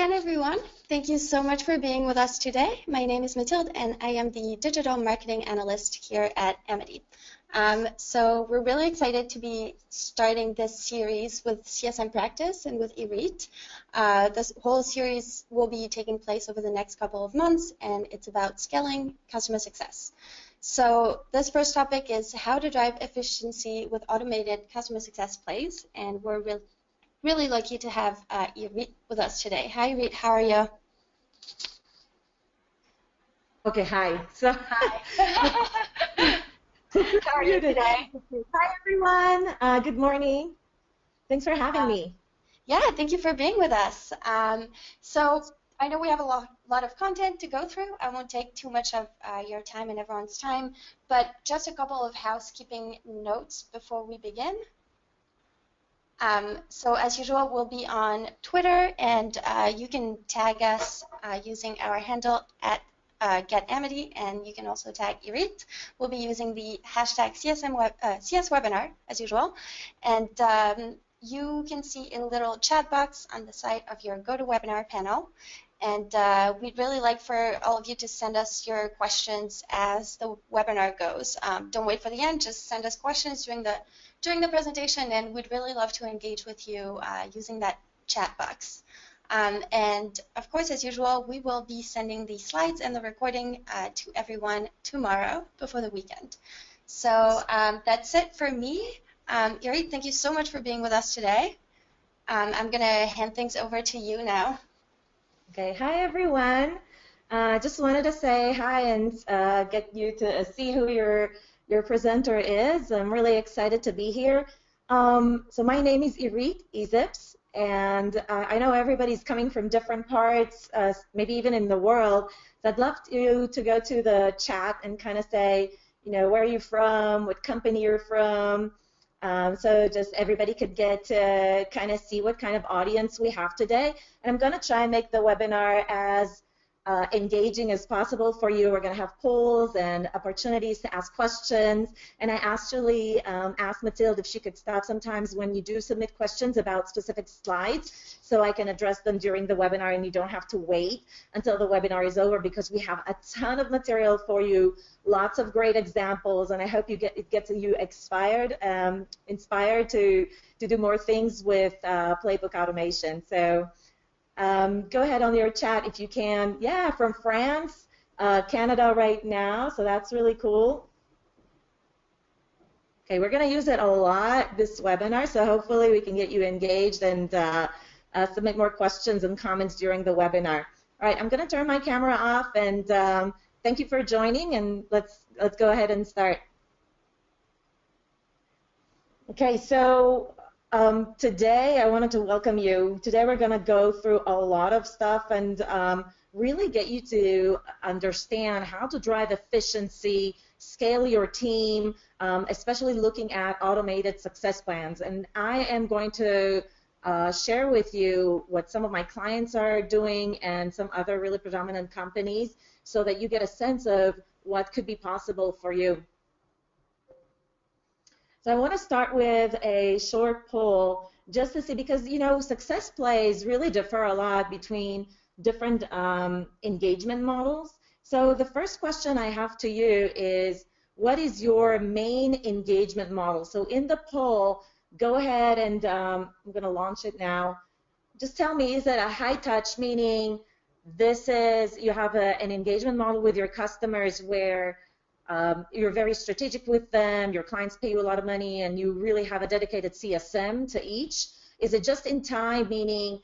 Again, everyone, thank you so much for being with us today. My name is Mathilde, and I am the Digital Marketing Analyst here at Amity. So we're really excited to be starting this series with CSM Practice and with Irit. This whole series will be taking place over the next couple of months, and it's about scaling customer success. So this first topic is how to drive efficiency with automated customer success plays, and we're really lucky to have Irit with us today. Hi, Irit. How are you? Okay, hi. So, Hi. How are you today? Hi, everyone. Good morning. Thanks for having me. Yeah, thank you for being with us. So I know we have a lot of content to go through. I won't take too much of your time and everyone's time, but just a couple of housekeeping notes before we begin. So as usual, we'll be on Twitter, and you can tag us using our handle at @GetAmity, and you can also tag Irit. We'll be using the hashtag CSWebinar, as usual. And you can see a little chat box on the side of your GoToWebinar panel. And we'd really like for all of you to send us your questions as the webinar goes. Don't wait for the end, just send us questions during the presentation, and we'd really love to engage with you using that chat box. And of course, as usual, we will be sending the slides and the recording to everyone tomorrow before the weekend. So that's it for me. Irit, thank you so much for being with us today. I'm going to hand things over to you now. Okay, hi everyone. Just wanted to say hi and get you to see who your presenter is. I'm really excited to be here. So my name is Irit Ezips, and I know everybody's coming from different parts, maybe even in the world. So I'd love you to go to the chat and kind of say, you know, where are you from, what company you're from. So just everybody could get to kind of see what kind of audience we have today. And I'm going to try and make the webinar as engaging as possible for you. We're going to have polls and opportunities to ask questions. And I actually asked Mathilde if she could stop sometimes when you do submit questions about specific slides so I can address them during the webinar and you don't have to wait until the webinar is over, because we have a ton of material for you, lots of great examples, and I hope it gets you inspired to do more things with playbook automation. So go ahead on your chat if you can. Yeah, from France, Canada right now, so that's really cool. Okay, we're going to use it a lot this webinar, so hopefully we can get you engaged and submit more questions and comments during the webinar. All right, I'm going to turn my camera off, and thank you for joining, and let's go ahead and start. Okay, so today I wanted to welcome you. Today we're going to go through a lot of stuff and really get you to understand how to drive efficiency, scale your team, especially looking at automated success plans. And I am going to share with you what some of my clients are doing and some other really predominant companies so that you get a sense of what could be possible for you. So I want to start with a short poll just to see, because, you know, success plays really differ a lot between different engagement models. So the first question I have to you is, what is your main engagement model? So in the poll, go ahead and I'm going to launch it now. Just tell me, is it a high touch, meaning this is, you have an engagement model with your customers where you're very strategic with them, your clients pay you a lot of money, and you really have a dedicated CSM to each? Is it just in time, meaning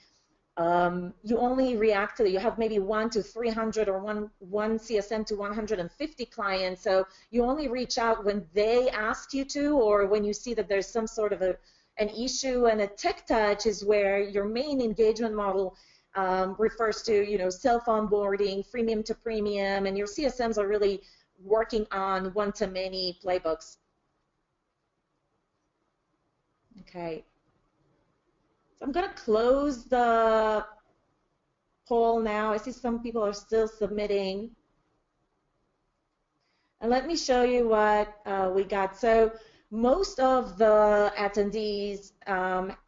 you only react to, you have maybe 1 to 300 or one CSM to 150 clients, so you only reach out when they ask you to, or when you see that there's some sort of an issue? And a tech touch is where your main engagement model refers to, you know, self-onboarding, freemium to premium, and your CSMs are really working on one-to-many playbooks. Okay. So I'm going to close the poll now. I see some people are still submitting. And let me show you what we got. So most of the attendees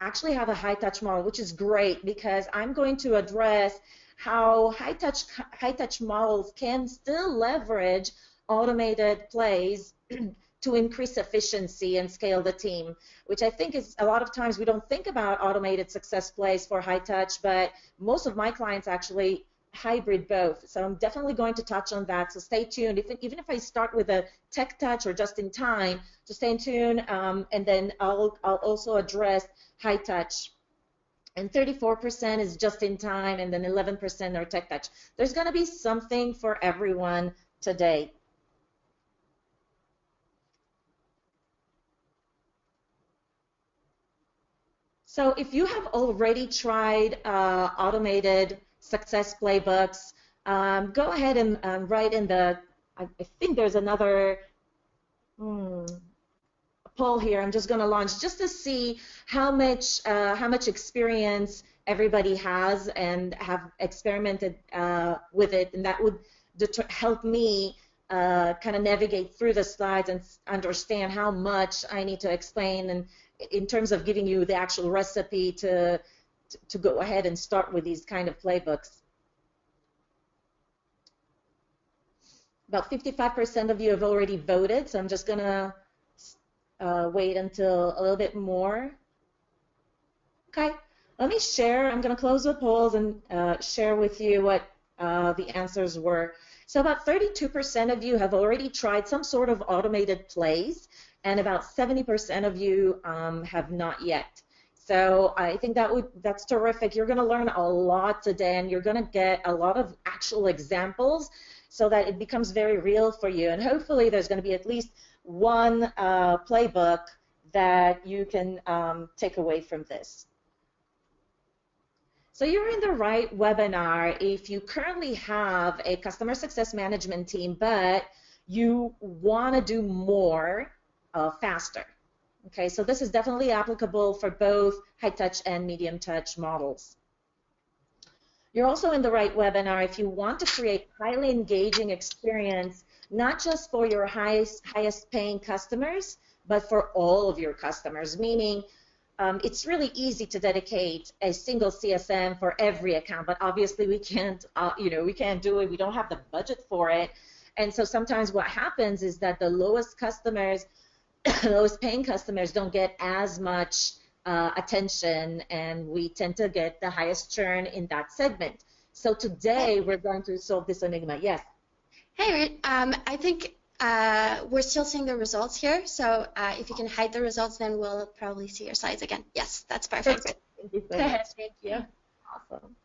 actually have a high-touch model, which is great because I'm going to address how high-touch models can still leverage automated plays to increase efficiency and scale the team, which I think is a lot of times we don't think about automated success plays for high touch, but most of my clients actually hybrid both. So I'm definitely going to touch on that. So stay tuned. Even if I start with a tech touch or just in time, just stay tuned, and then I'll also address high touch. And 34% is just in time, and then 11% are tech touch. There's going to be something for everyone today. So if you have already tried automated success playbooks, go ahead and write in the, I think there's another poll here I'm just going to launch just to see how much experience everybody has and have experimented with it, and that would help me kind of navigate through the slides and understand how much I need to explain, and in terms of giving you the actual recipe to go ahead and start with these kind of playbooks. About 55% of you have already voted, so I'm just going to wait until a little bit more. Okay, let me share. I'm going to close the polls and share with you what the answers were. So about 32% of you have already tried some sort of automated plays, and about 70% of you have not yet. So I think that's terrific. You're going to learn a lot today, and you're going to get a lot of actual examples so that it becomes very real for you. And hopefully there's going to be at least one playbook that you can take away from this. So you're in the right webinar if you currently have a customer success management team, but you want to do more faster. Okay, so this is definitely applicable for both high touch and medium touch models. You're also in the right webinar if you want to create highly engaging experience, not just for your highest paying customers, but for all of your customers, meaning it's really easy to dedicate a single CSM for every account, but obviously we can't, we can't do it. We don't have the budget for it. And so sometimes what happens is that the lowest customers, lowest paying customers don't get as much attention, and we tend to get the highest churn in that segment. So today we're going to solve this enigma. Yes? Hey, Ruth. I think we're still seeing the results here, so if you can hide the results, then we'll probably see your slides again. Yes, that's perfect. Perfect. Thank you so much. Thank you. Awesome.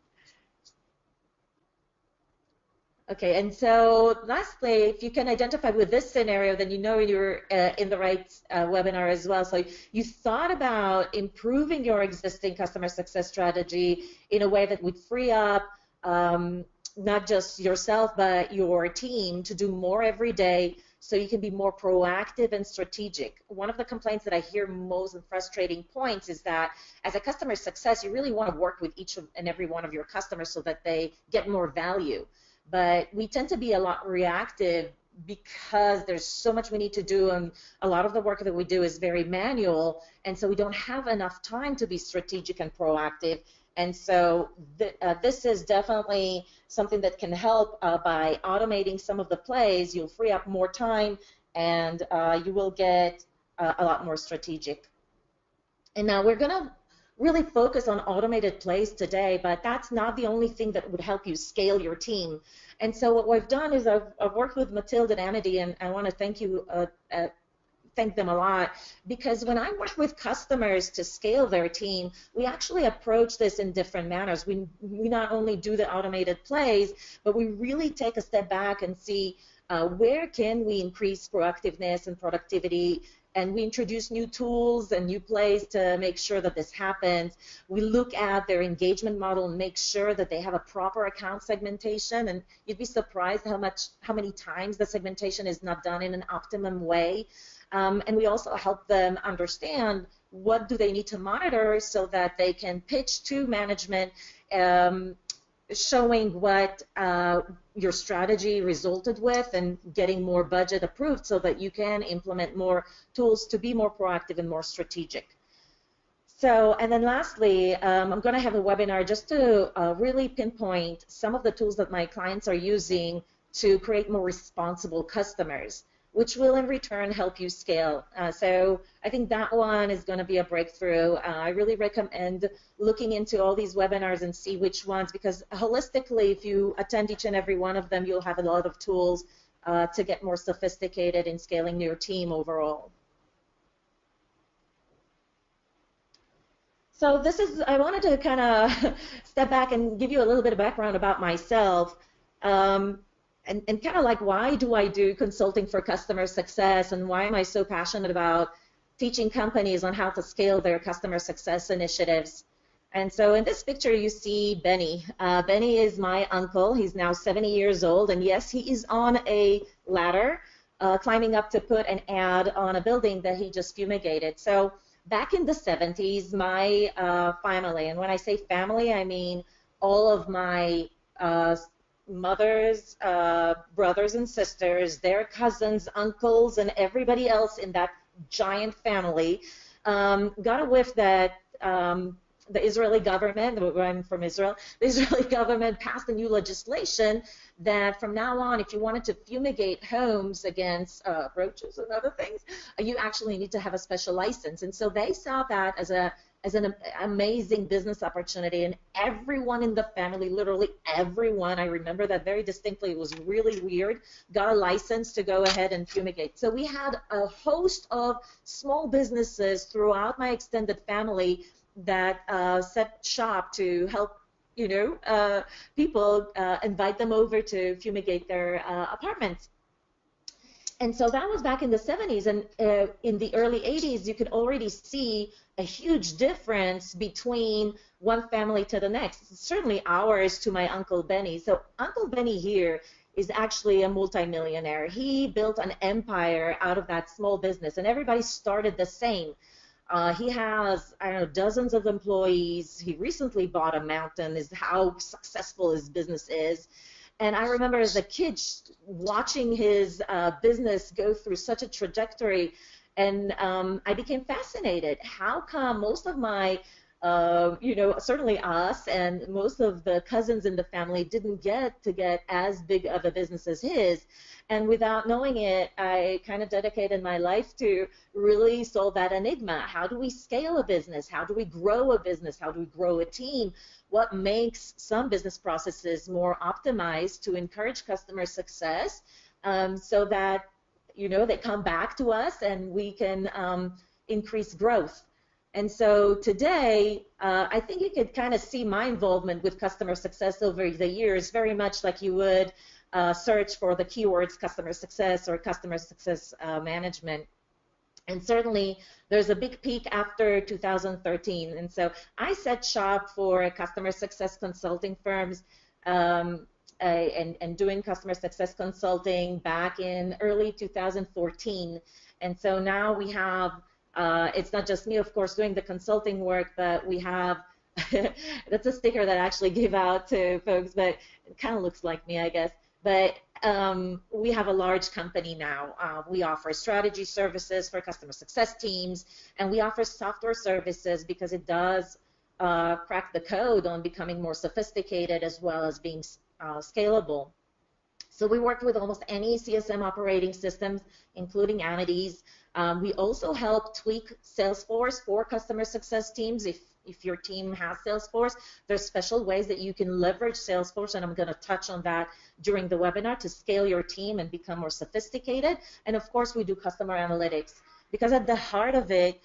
Okay, and so lastly, if you can identify with this scenario, then you know you're in the right webinar as well. So you thought about improving your existing customer success strategy in a way that would free up not just yourself, but your team to do more every day so you can be more proactive and strategic. One of the complaints that I hear most and frustrating points is that as a customer success, you really want to work with each and every one of your customers so that they get more value. But we tend to be a lot reactive because there's so much we need to do, and a lot of the work that we do is very manual, and so we don't have enough time to be strategic and proactive. And so this is definitely something that can help by automating some of the plays. You'll free up more time, and you will get a lot more strategic. And now we're going to really focus on automated plays today, but that's not the only thing that would help you scale your team. And so what we've done is I've worked with Mathilde and Amity, and I want to thank them a lot, because when I work with customers to scale their team, we actually approach this in different manners. We not only do the automated plays, but we really take a step back and see where can we increase proactiveness and productivity, and we introduce new tools and new plays to make sure that this happens. We look at their engagement model and make sure that they have a proper account segmentation, and you'd be surprised how many times the segmentation is not done in an optimum way. And we also help them understand what do they need to monitor so that they can pitch to management showing what your strategy resulted with and getting more budget approved so that you can implement more tools to be more proactive and more strategic. So, and then lastly, I'm going to have a webinar just to really pinpoint some of the tools that my clients are using to create more responsible customers, which will in return help you scale. So I think that one is going to be a breakthrough. I really recommend looking into all these webinars and see which ones, because holistically, if you attend each and every one of them, you'll have a lot of tools to get more sophisticated in scaling your team overall. So this is, I wanted to kind of step back and give you a little bit of background about myself. And kind of like, why do I do consulting for customer success, and why am I so passionate about teaching companies on how to scale their customer success initiatives? And so in this picture, you see Benny. Benny is my uncle. He's now 70 years old, and yes, he is on a ladder, climbing up to put an ad on a building that he just fumigated. So back in the 70s, my family, and when I say family, I mean all of my mothers, brothers and sisters, their cousins, uncles, and everybody else in that giant family got a whiff that the Israeli government, I'm from Israel, the Israeli government passed a new legislation that from now on, if you wanted to fumigate homes against roaches and other things, you actually need to have a special license. And so they saw that as an amazing business opportunity, and everyone in the family, literally everyone, I remember that very distinctly, it was really weird, got a license to go ahead and fumigate. So we had a host of small businesses throughout my extended family that set shop to help, people, invite them over to fumigate their apartments. And so that was back in the 70s, and in the early 80s, you could already see a huge difference between one family to the next. Certainly ours to my Uncle Benny. So Uncle Benny here is actually a multimillionaire. He built an empire out of that small business, and everybody started the same. He has, I don't know, dozens of employees. He recently bought a mountain, is how successful his business is. And I remember as a kid watching his business go through such a trajectory, and I became fascinated. How come most of my, certainly us and most of the cousins in the family didn't get as big of a business as his? And without knowing it, I kind of dedicated my life to really solve that enigma. How do we scale a business? How do we grow a business? How do we grow a team? What makes some business processes more optimized to encourage customer success so that, they come back to us and we can increase growth? And so today, I think you could kind of see my involvement with customer success over the years, very much like you would search for the keywords customer success or customer success management. And certainly there's a big peak after 2013. And so I set shop for customer success consulting firms and doing customer success consulting back in early 2014. And so now we have, it's not just me, of course, doing the consulting work, but we have, that's a sticker that I actually give out to folks, but it kind of looks like me, I guess. But we have a large company now. We offer strategy services for customer success teams, and we offer software services because it does crack the code on becoming more sophisticated as well as being scalable. So we work with almost any CSM operating systems, including Amity's. We also help tweak Salesforce for customer success teams. If your team has Salesforce, there's special ways that you can leverage Salesforce, and I'm going to touch on that during the webinar, to scale your team and become more sophisticated. And of course, we do customer analytics, because at the heart of it,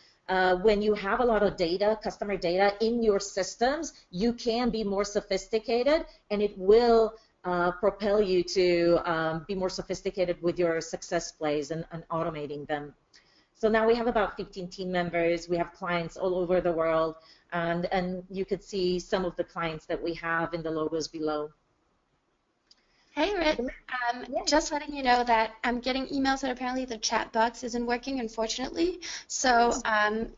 when you have a lot of data, customer data in your systems, you can be more sophisticated, and it will propel you to be more sophisticated with your success plays and automating them. So now we have about 15 team members. We have clients all over the world, and you could see some of the clients that we have in the logos below. Hey, Rit. Yeah. Just letting you know that I'm getting emails that apparently the chat box isn't working, unfortunately. So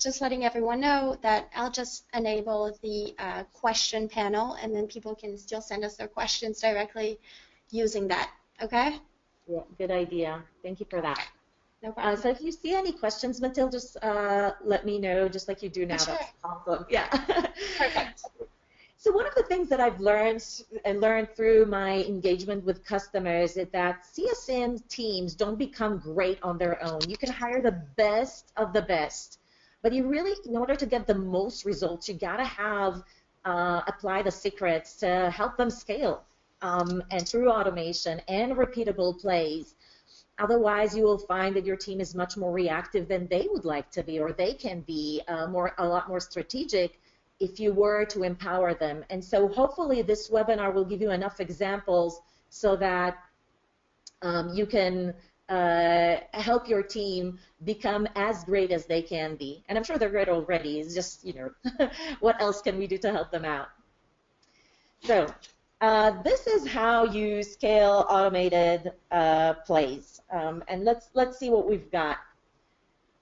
just letting everyone know that I'll just enable the question panel, and then people can still send us their questions directly using that. Okay? Yeah, good idea. Thank you for that. Okay. No problem. So if you see any questions, Matilda, just let me know, just like you do now. Sure. That's awesome. Yeah. Perfect. So one of the things that I've learned through my engagement with customers is that CSM teams don't become great on their own. You can hire the best of the best, but you really, in order to get the most results, you gotta have apply the secrets to help them scale, and through automation and repeatable plays. Otherwise, you will find that your team is much more reactive than they would like to be, or they can be a lot more strategic if you were to empower them. And so hopefully this webinar will give you enough examples so that you can help your team become as great as they can be. And I'm sure they're great already. It's just, what else can we do to help them out? So this is how you scale automated plays. And let's see what we've got.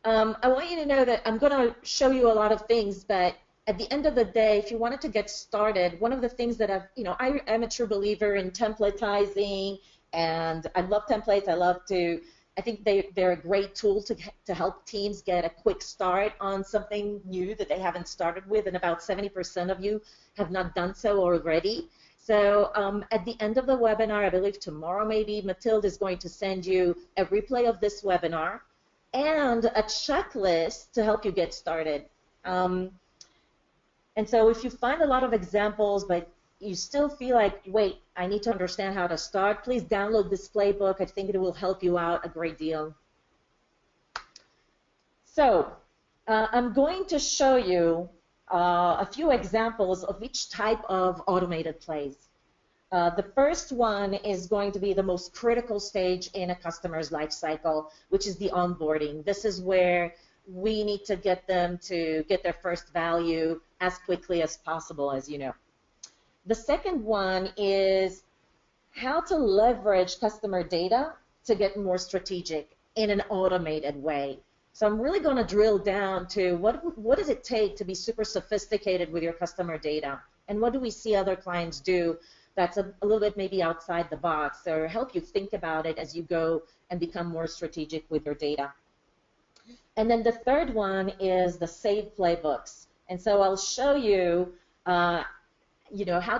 I want you to know that I'm going to show you a lot of things, but at the end of the day, if you wanted to get started, one of the things that I am a true believer in templatizing, and I love templates. I think they're a great tool to help teams get a quick start on something new that they haven't started with, and about 70% of you have not done so already. So at the end of the webinar, I believe tomorrow maybe, Matilda is going to send you a replay of this webinar and a checklist to help you get started. And so if you find a lot of examples, but you still feel like, wait, I need to understand how to start, please download this playbook. I think it will help you out a great deal. So I'm going to show you a few examples of each type of automated plays. The first one is going to be the most critical stage in a customer's life cycle, which is the onboarding. This is where we need to get them to get their first value as quickly as possible, as you know. The second one is how to leverage customer data to get more strategic in an automated way. So I'm really going to drill down to what does it take to be super sophisticated with your customer data, and what do we see other clients do that's a little bit maybe outside the box, or help you think about it as you go and become more strategic with your data. And then the third one is the save playbooks. And so I'll show you, how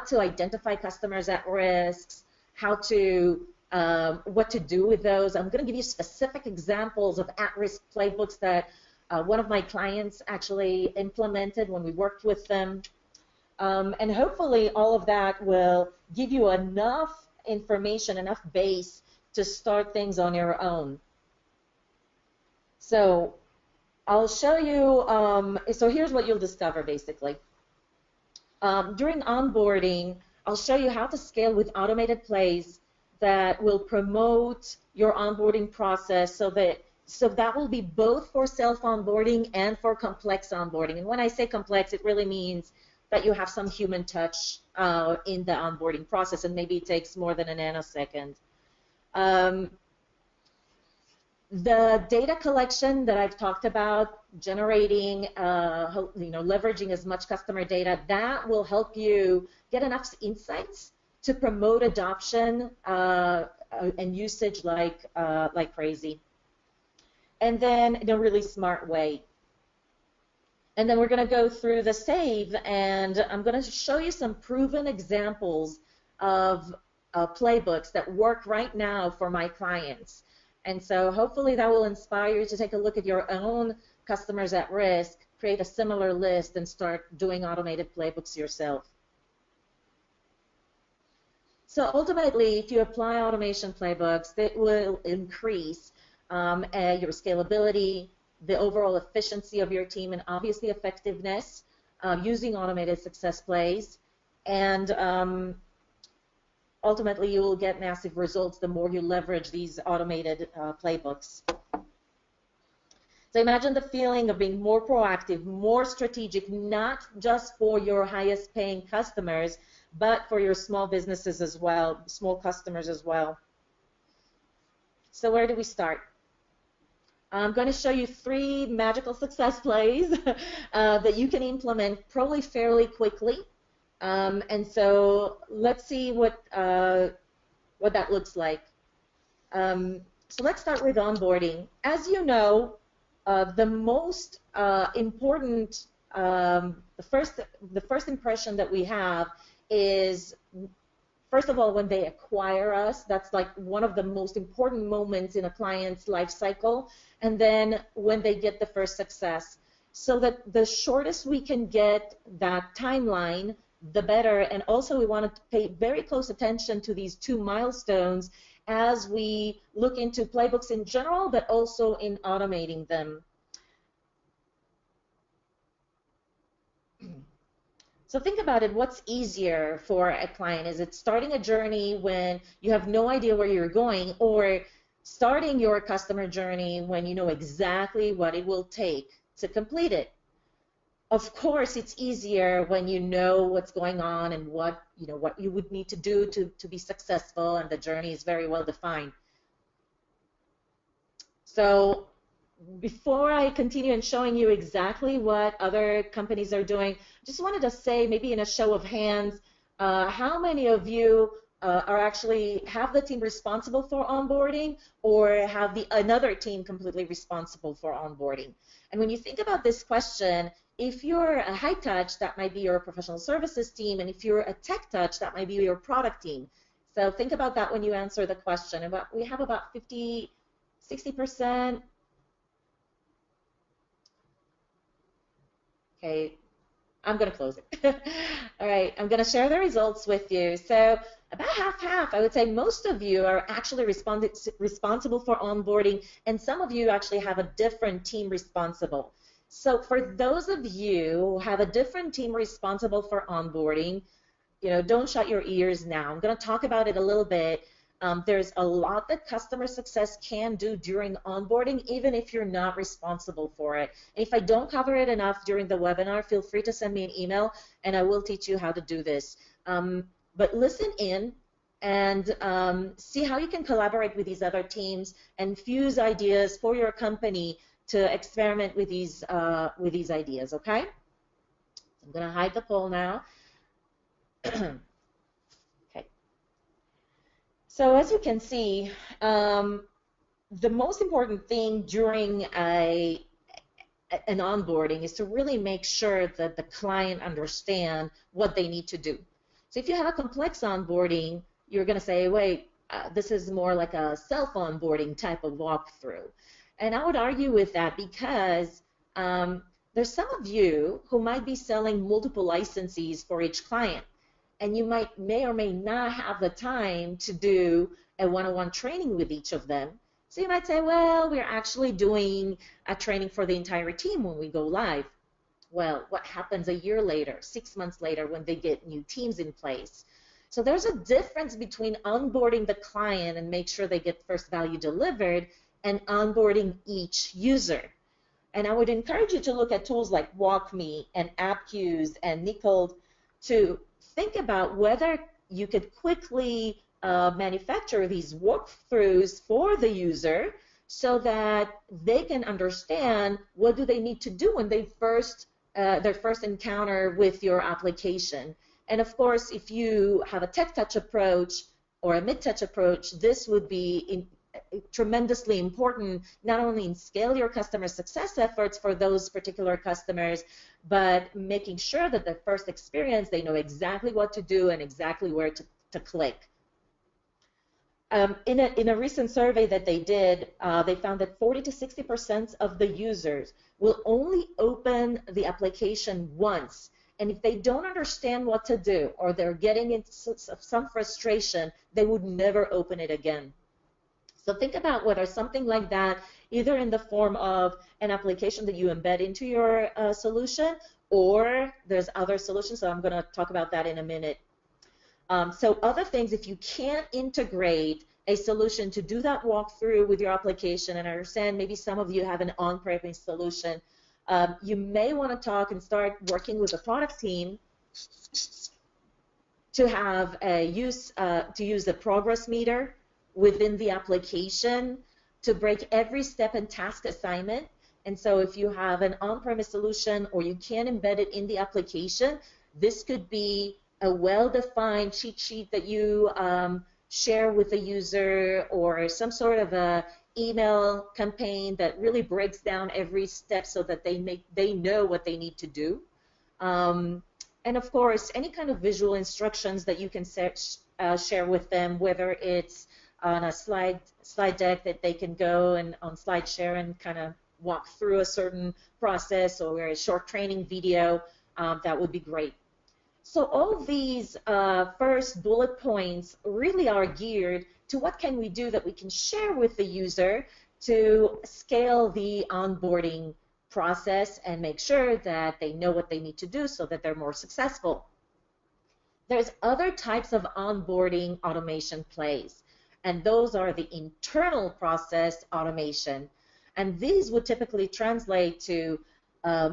to identify customers at risks, how to what to do with those. I'm going to give you specific examples of at-risk playbooks that one of my clients actually implemented when we worked with them. And hopefully all of that will give you enough information, enough base to start things on your own. So I'll show you, so here's what you'll discover basically. During onboarding, I'll show you how to scale with automated plays that will promote your onboarding process so that will be both for self-onboarding and for complex onboarding. And when I say complex, it really means that you have some human touch in the onboarding process, and maybe it takes more than a nanosecond. The data collection that I've talked about, generating, leveraging as much customer data, that will help you get enough insights to promote adoption and usage like crazy, and then in a really smart way. And then we're going to go through the save, and I'm going to show you some proven examples of playbooks that work right now for my clients. And so hopefully that will inspire you to take a look at your own customers at risk, create a similar list, and start doing automated playbooks yourself. So ultimately, if you apply automation playbooks, it will increase your scalability, the overall efficiency of your team, and obviously effectiveness using automated success plays. And ultimately, you will get massive results the more you leverage these automated playbooks. So imagine the feeling of being more proactive, more strategic, not just for your highest paying customers, but for your small businesses as well, small customers as well. So where do we start? I'm going to show you 3 magical success plays that you can implement probably fairly quickly. And so let's see what that looks like. So let's start with onboarding. As you know, the most important, the first impression that we have is, first of all, when they acquire us. That's like one of the most important moments in a client's life cycle. And then when they get the first success. So that the shortest we can get that timeline, the better. And also we want to pay very close attention to these 2 milestones as we look into playbooks in general, but also in automating them. So think about it, what's easier for a client? Is it starting a journey when you have no idea where you're going, or starting your customer journey when you know exactly what it will take to complete it? Of course, it's easier when you know what's going on and what you would need to do to be successful, and the journey is very well defined. So before I continue in showing you exactly what other companies are doing, just wanted to say, maybe in a show of hands, how many of you are actually have the team responsible for onboarding, or have another team completely responsible for onboarding? And when you think about this question, if you're a high touch, that might be your professional services team, and if you're a tech touch, that might be your product team. So think about that when you answer the question. We have about 50, 60%. Okay, I'm going to close it. All right, I'm going to share the results with you. So about half-half, I would say most of you are actually responsible for onboarding, and some of you actually have a different team responsible. So for those of you who have a different team responsible for onboarding, don't shut your ears now. I'm going to talk about it a little bit. There's a lot that customer success can do during onboarding, even if you're not responsible for it. And if I don't cover it enough during the webinar, feel free to send me an email, and I will teach you how to do this. But listen in and see how you can collaborate with these other teams and fuse ideas for your company to experiment with these ideas, okay? I'm going to hide the poll now. Okay. So as you can see, the most important thing during an onboarding is to really make sure that the client understands what they need to do. So if you have a complex onboarding, you're going to say, wait, this is more like a self-onboarding type of walkthrough. And I would argue with that because there's some of you who might be selling multiple licenses for each client, and you may or may not have the time to do a one-on-one training with each of them. So you might say, well, we're actually doing a training for the entire team when we go live. Well, what happens a year later, 6 months later, when they get new teams in place? So there's a difference between onboarding the client and make sure they get first value delivered and onboarding each user. And I would encourage you to look at tools like WalkMe and AppQues and Nickel to think about whether you could quickly manufacture these walkthroughs for the user so that they can understand what do they need to do when they their first encounter with your application. And of course, if you have a tech touch approach or a mid touch approach, this would be tremendously important, not only in scale your customer success efforts for those particular customers, but making sure that their first experience, they know exactly what to do and exactly where to click. In a recent survey that they did, they found that 40 to 60% of the users will only open the application once. And if they don't understand what to do, or they're getting into some frustration, they would never open it again. So think about whether something like that, either in the form of an application that you embed into your solution, or there's other solutions, so I'm going to talk about that in a minute. So other things, if you can't integrate a solution to do that walkthrough with your application, and I understand maybe some of you have an on-premise solution, you may want to talk and start working with the product team to have to use the progress meter within the application to break every step and task assignment. And so if you have an on-premise solution or you can embed it in the application, this could be a well-defined cheat sheet that you share with the user, or some sort of a email campaign that really breaks down every step so that they know what they need to do. And of course, any kind of visual instructions that you can share with them, whether it's on a slide deck that they can go and on SlideShare and kind of walk through a certain process, or a short training video, that would be great. So all these first bullet points really are geared to what can we do that we can share with the user to scale the onboarding process and make sure that they know what they need to do so that they're more successful. There's other types of onboarding automation plays, and those are the internal process automation. And these would typically translate to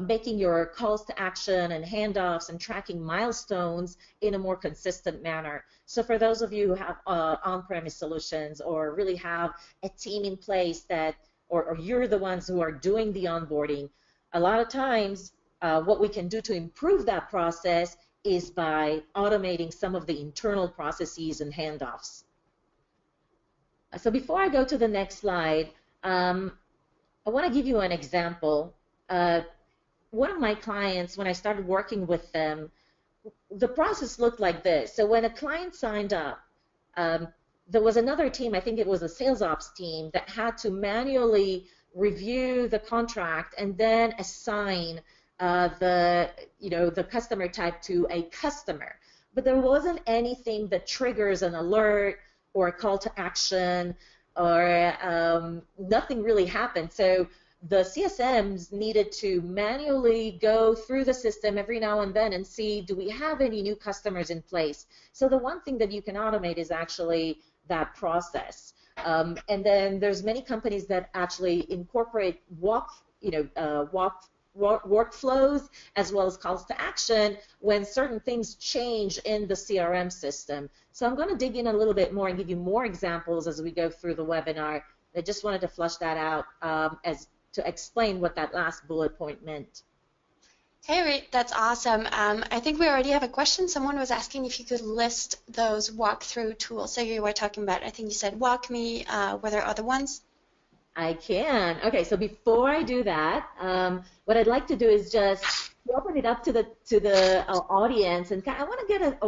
making your calls to action and handoffs and tracking milestones in a more consistent manner. So for those of you who have on-premise solutions, or really have a team in place that, or you're the ones who are doing the onboarding, a lot of times what we can do to improve that process is by automating some of the internal processes and handoffs. So before I go to the next slide, I want to give you an example. One of my clients, when I started working with them, the process looked like this. So when a client signed up, there was another team, I think it was a sales ops team, that had to manually review the contract and then assign the customer type to a customer. But there wasn't anything that triggers an alert or a call to action, or nothing really happened. So the CSMs needed to manually go through the system every now and then and see, do we have any new customers in place? So the one thing that you can automate is actually that process. And then there's many companies that actually incorporate workflows as well as calls to action when certain things change in the CRM system. So I'm going to dig in a little bit more and give you more examples as we go through the webinar. I just wanted to flush that out to explain what that last bullet point meant. Hey, Reed, that's awesome. I think we already have a question. Someone was asking if you could list those walkthrough tools. So you were talking about, I think you said WalkMe. Were there other ones? I can. Okay, so before I do that, what I'd like to do is just open it up to the audience, and I want to get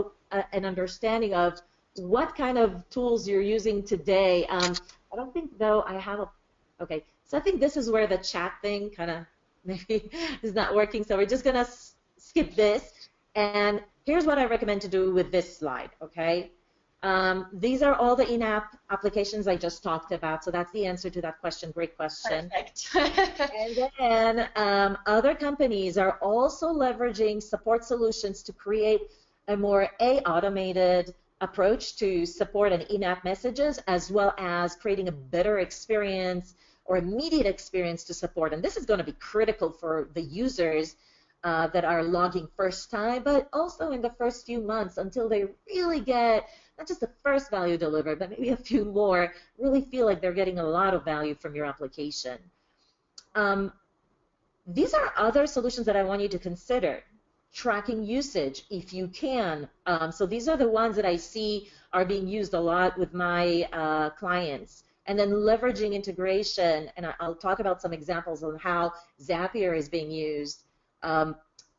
an understanding of what kind of tools you're using today. I don't think, though, I have okay, so I think this is where the chat thing kind of maybe is not working, so we're just going to skip this. And here's what I recommend to do with this slide, okay? These are all the in-app applications I just talked about, so that's the answer to that question. Great question. Perfect. And then other companies are also leveraging support solutions to create a more automated approach to support and in-app messages, as well as creating a better experience or immediate experience to support. And this is going to be critical for the users that are logging first time, but also in the first few months until they really get not just the first value delivered, but maybe a few more, really feel like they're getting a lot of value from your application. These are other solutions that I want you to consider. Tracking usage, if you can. So these are the ones that I see are being used a lot with my clients. And then leveraging integration, and I'll talk about some examples on how Zapier is being used.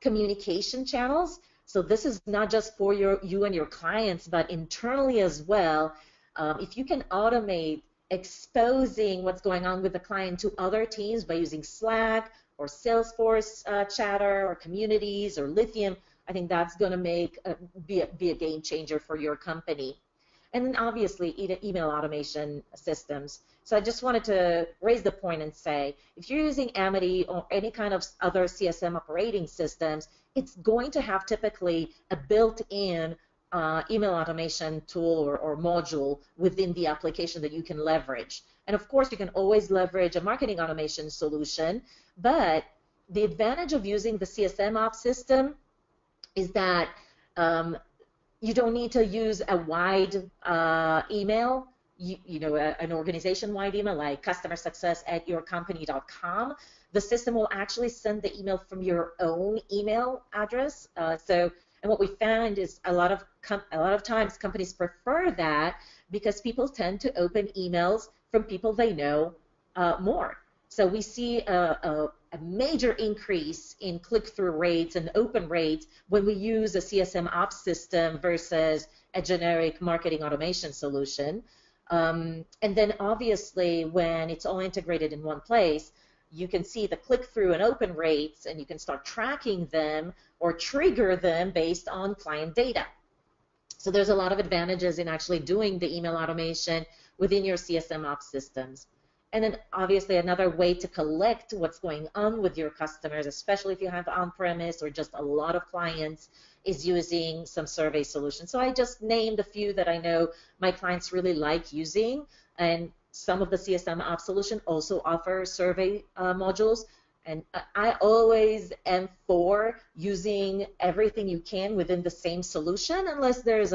Communication channels. So this is not just for you and your clients, but internally as well. If you can automate exposing what's going on with the client to other teams by using Slack or Salesforce chatter or communities or Lithium, I think that's going to be a game changer for your company. And then obviously email automation systems. So I just wanted to raise the point and say, if you're using Amity or any kind of other CSM operating systems, it's going to have typically a built-in email automation tool or module within the application that you can leverage. And of course, you can always leverage a marketing automation solution, but the advantage of using the CSM ops system is that You don't need to use a wide email, an organization-wide email like customersuccess@yourcompany.com. The system will actually send the email from your own email address. And what we found is a lot of times companies prefer that because people tend to open emails from people they know more. So we see a major increase in click-through rates and open rates when we use a CSM ops system versus a generic marketing automation solution. And then obviously when it's all integrated in one place, you can see the click-through and open rates, and you can start tracking them or trigger them based on client data. So there's a lot of advantages in actually doing the email automation within your CSM ops systems. And then obviously another way to collect what's going on with your customers, especially if you have on-premise or just a lot of clients, is using some survey solutions. So I just named a few that I know my clients really like using, and some of the CSM ops solution also offer survey modules. And I always am for using everything you can within the same solution, unless there's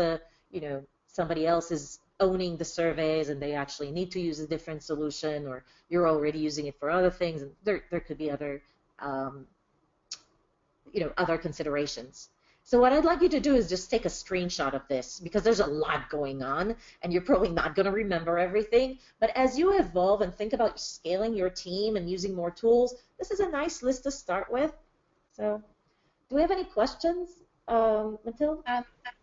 somebody else is owning the surveys and they actually need to use a different solution, or you're already using it for other things, and there could be other other considerations. So what I'd like you to do is just take a screenshot of this, because there's a lot going on and you're probably not going to remember everything. But as you evolve and think about scaling your team and using more tools, this is a nice list to start with. So do we have any questions, Mathilde?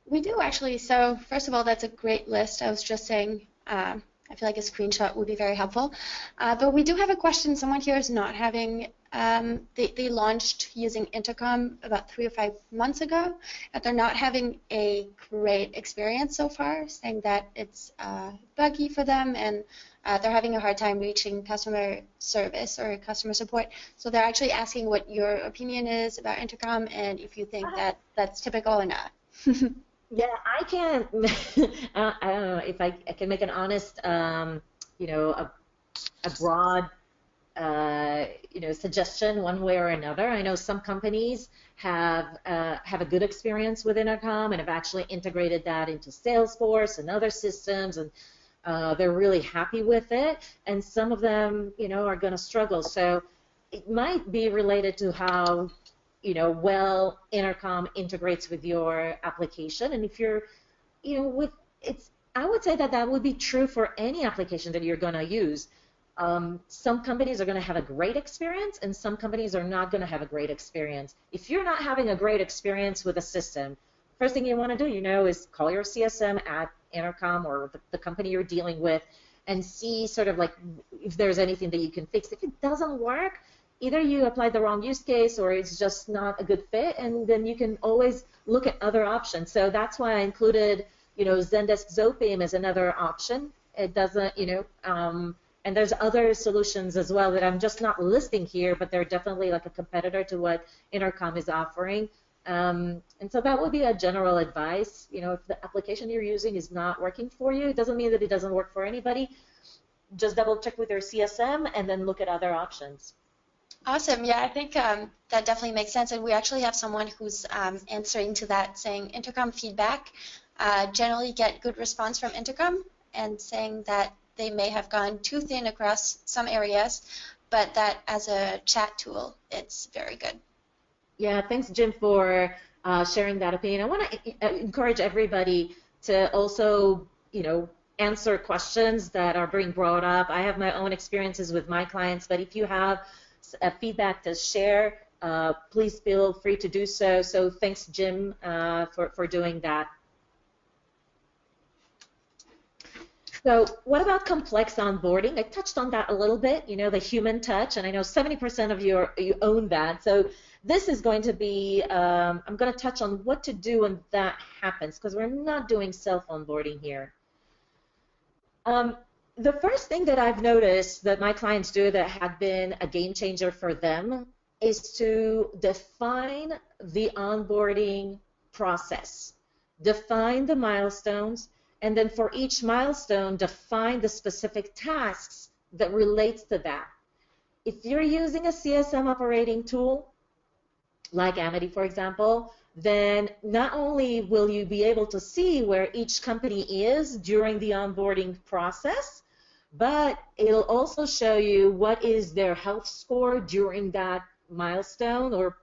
We do, actually. So first of all, that's a great list. I was just saying, I feel like a screenshot would be very helpful. But we do have a question. Someone here is not having, they launched using Intercom about 3 or 5 months ago, and they're not having a great experience so far, saying that it's buggy for them, and they're having a hard time reaching customer service or customer support. So they're actually asking what your opinion is about Intercom, and if you think that that's typical or not. Yeah, I can. I don't know if I can make an honest, a broad, suggestion one way or another. I know some companies have a good experience with Intercom and have actually integrated that into Salesforce and other systems, and they're really happy with it. And some of them, are going to struggle. So it might be related to how well Intercom integrates with your application. And if you're, I would say that would be true for any application that you're going to use. Some companies are going to have a great experience, and some companies are not going to have a great experience. If you're not having a great experience with a system, first thing you want to do, is call your CSM at Intercom or the company you're dealing with and see sort of like if there's anything that you can fix. If it doesn't work, either you applied the wrong use case or it's just not a good fit, and then you can always look at other options. So that's why I included, Zendesk Zopim as another option. It doesn't, and there's other solutions as well that I'm just not listing here, but they're definitely like a competitor to what Intercom is offering. And so that would be a general advice. If the application you're using is not working for you, it doesn't mean that it doesn't work for anybody. Just double check with your CSM and then look at other options. Awesome. Yeah, I think that definitely makes sense. And we actually have someone who's answering to that, saying Intercom feedback generally get good response from Intercom, and saying that they may have gone too thin across some areas, but that as a chat tool, it's very good. Yeah, thanks, Jim, for sharing that opinion. I want to encourage everybody to also, answer questions that are being brought up. I have my own experiences with my clients, but if you have feedback to share, please feel free to do so. So thanks, Jim, for doing that. So what about complex onboarding? I touched on that a little bit, the human touch, and I know 70% of you own that. So this is going to be, I'm going to touch on what to do when that happens, because we're not doing self-onboarding here. The first thing that I've noticed that my clients do that had been a game changer for them is to define the onboarding process, define the milestones, and then for each milestone, define the specific tasks that relates to that. If you're using a CSM operating tool, like Amity, for example, then not only will you be able to see where each company is during the onboarding process, but it'll also show you what is their health score during that milestone or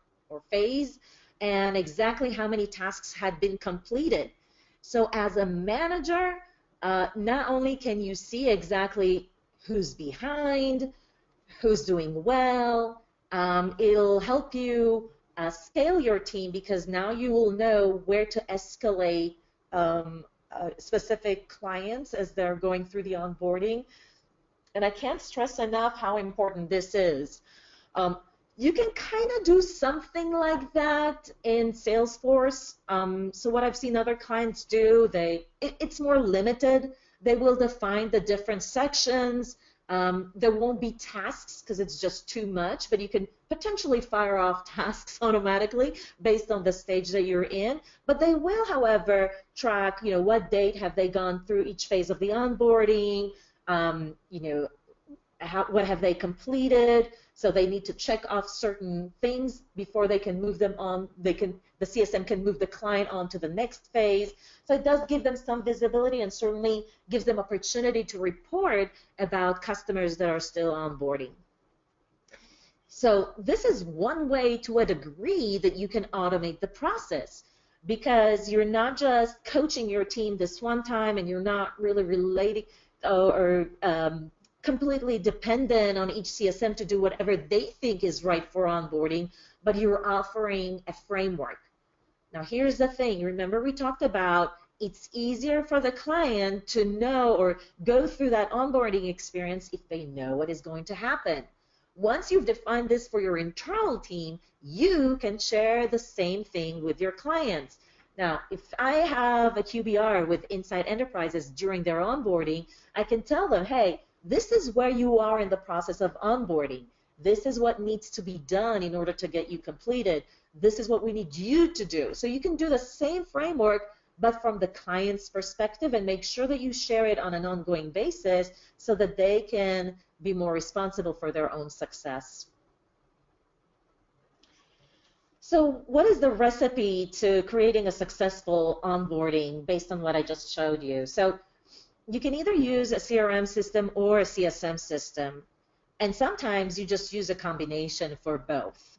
phase, and exactly how many tasks had been completed. So as a manager, not only can you see exactly who's behind, who's doing well, it'll help you scale your team, because now you will know where to escalate specific clients as they're going through the onboarding. And I can't stress enough how important this is. Um, you can kind of do something like that in Salesforce. So what I've seen other clients do, it's more limited. They will define the different sections. There won't be tasks because it's just too much, but you can potentially fire off tasks automatically based on the stage that you're in. But they will, however, track, what date have they gone through each phase of the onboarding, what have they completed. So they need to check off certain things before they can move them on. The CSM can move the client on to the next phase. So it does give them some visibility, and certainly gives them opportunity to report about customers that are still onboarding. So this is one way, to a degree, that you can automate the process, because you're not just coaching your team this one time, and you're not really relating or completely dependent on each CSM to do whatever they think is right for onboarding, but you're offering a framework. Now here's the thing, remember we talked about it's easier for the client to know or go through that onboarding experience if they know what is going to happen. Once you've defined this for your internal team, you can share the same thing with your clients. Now, if I have a QBR with Inside Enterprises during their onboarding, I can tell them, hey, this is where you are in the process of onboarding. This is what needs to be done in order to get you completed. This is what we need you to do. So you can do the same framework, but from the client's perspective, and make sure that you share it on an ongoing basis so that they can be more responsible for their own success. So what is the recipe to creating a successful onboarding based on what I just showed you? So you can either use a CRM system or a CSM system, and sometimes you just use a combination for both.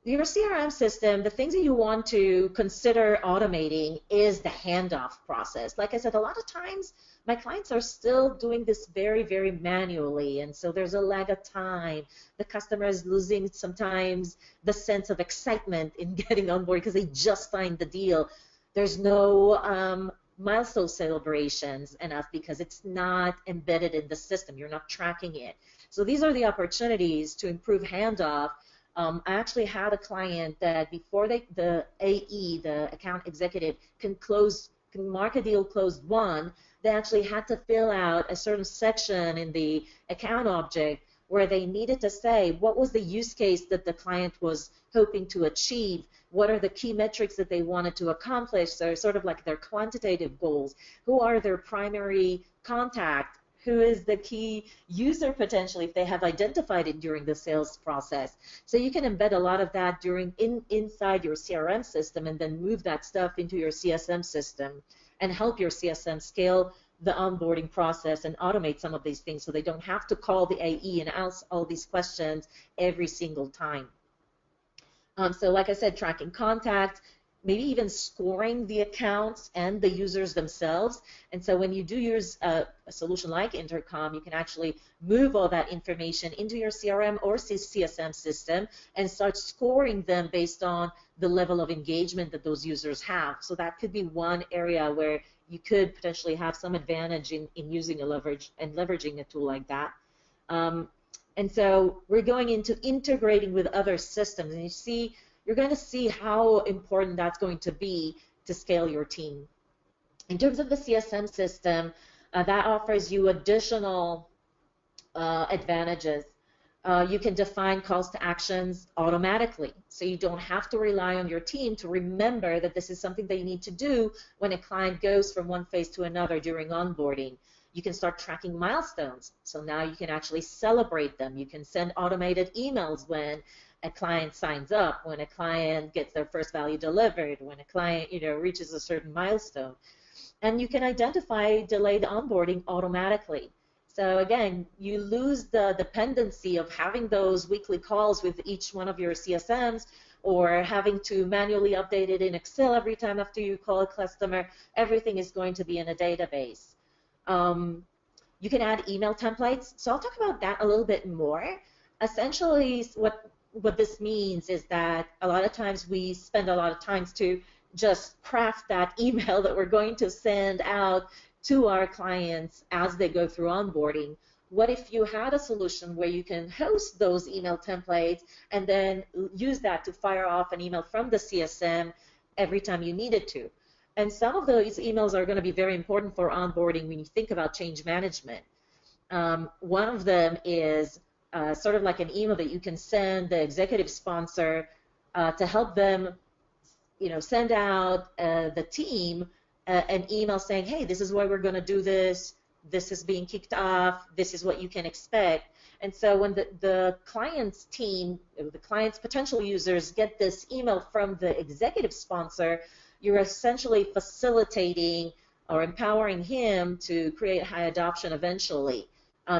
Your CRM system, the things that you want to consider automating is the handoff process. Like I said, a lot of times my clients are still doing this very, very manually, and so there's a lag of time. The customer is losing sometimes the sense of excitement in getting on board because they just signed the deal. There's no milestone celebrations enough because it's not embedded in the system. You're not tracking it. So these are the opportunities to improve handoff. I actually had a client that before the AE, the account executive, can mark a deal closed won, they actually had to fill out a certain section in the account object where they needed to say what was the use case that the client was hoping to achieve, what are the key metrics that they wanted to accomplish, so sort of like their quantitative goals, who are their primary contact, who is the key user potentially if they have identified it during the sales process. So you can embed a lot of that inside your CRM system and then move that stuff into your CSM system and help your CSM scale the onboarding process and automate some of these things so they don't have to call the AE and ask all these questions every single time. So like I said, tracking contact, maybe even scoring the accounts and the users themselves. And so when you do use a solution like Intercom, you can actually move all that information into your CRM or CSM system and start scoring them based on the level of engagement that those users have. So that could be one area where you could potentially have some advantage in using leveraging a tool like that. And so we're going into integrating with other systems, and you're going to see how important that's going to be to scale your team. In terms of the CSM system, that offers you additional advantages. You can define calls to actions automatically, so you don't have to rely on your team to remember that this is something that you need to do when a client goes from one phase to another during onboarding. You can start tracking milestones, so now you can actually celebrate them. You can send automated emails when a client signs up, when a client gets their first value delivered, when a client, reaches a certain milestone. And you can identify delayed onboarding automatically. So again, you lose the dependency of having those weekly calls with each one of your CSMs, or having to manually update it in Excel every time after you call a customer. Everything is going to be in a database. You can add email templates. So I'll talk about that a little bit more. Essentially, what this means is that a lot of times we spend a lot of time to just craft that email that we're going to send out to our clients as they go through onboarding. What if you had a solution where you can host those email templates and then use that to fire off an email from the CSM every time you needed to? And some of those emails are going to be very important for onboarding when you think about change management. One of them is sort of like an email that you can send the executive sponsor to help them, send out the team an email saying, hey, this is why we're going to do this. This is being kicked off. This is what you can expect. And so when the client's team, the client's potential users get this email from the executive sponsor, you're essentially facilitating or empowering him to create high adoption eventually.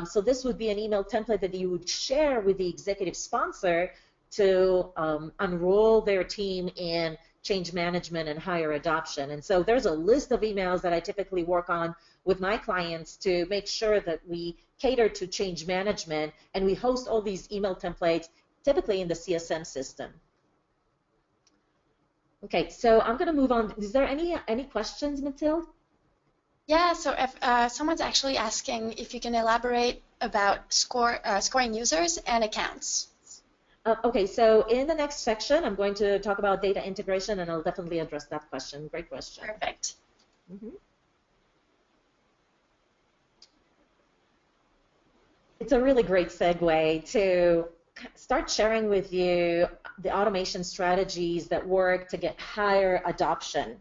So this would be an email template that you would share with the executive sponsor to enroll their team in change management and higher adoption. And so there's a list of emails that I typically work on with my clients to make sure that we cater to change management, and we host all these email templates typically in the CSM system. Okay, so I'm going to move on. Is there any questions, Mathilde? Yeah, so if someone's actually asking if you can elaborate about scoring users and accounts. Okay, so in the next section, I'm going to talk about data integration, and I'll definitely address that question. Great question. Perfect. It's a really great segue to start sharing with you the automation strategies that work to get higher adoption.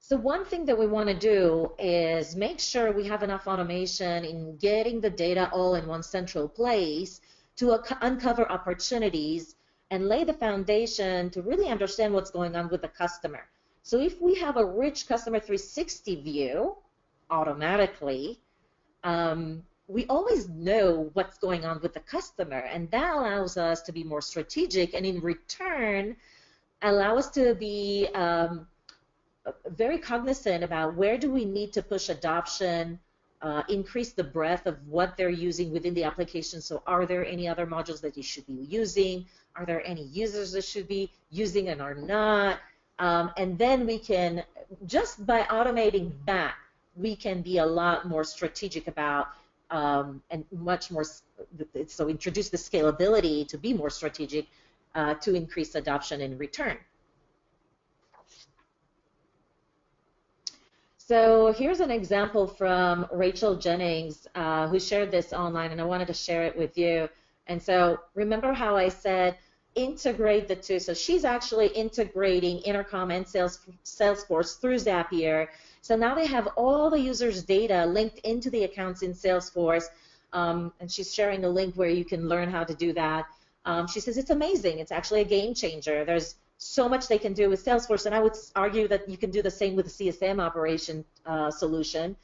So one thing that we want to do is make sure we have enough automation in getting the data all in one central place to uncover opportunities and lay the foundation to really understand what's going on with the customer. So if we have a rich customer 360 view automatically, we always know what's going on with the customer, and that allows us to be more strategic, and in return allow us to be very cognizant about where do we need to push adoption, increase the breadth of what they're using within the application. So are there any other modules that you should be using? Are there any users that should be using and are not? And then we can, just by automating that, we can be a lot more strategic about and much more, so introduce the scalability to be more strategic to increase adoption in return. So here's an example from Rachel Jennings, who shared this online, and I wanted to share it with you. And so remember how I said integrate the two. So she's actually integrating Intercom and Salesforce through Zapier. So now they have all the users' data linked into the accounts in Salesforce, and she's sharing a link where you can learn how to do that. She says it's amazing. It's actually a game changer. There's so much they can do with Salesforce, and I would argue that you can do the same with the CSM operation solution.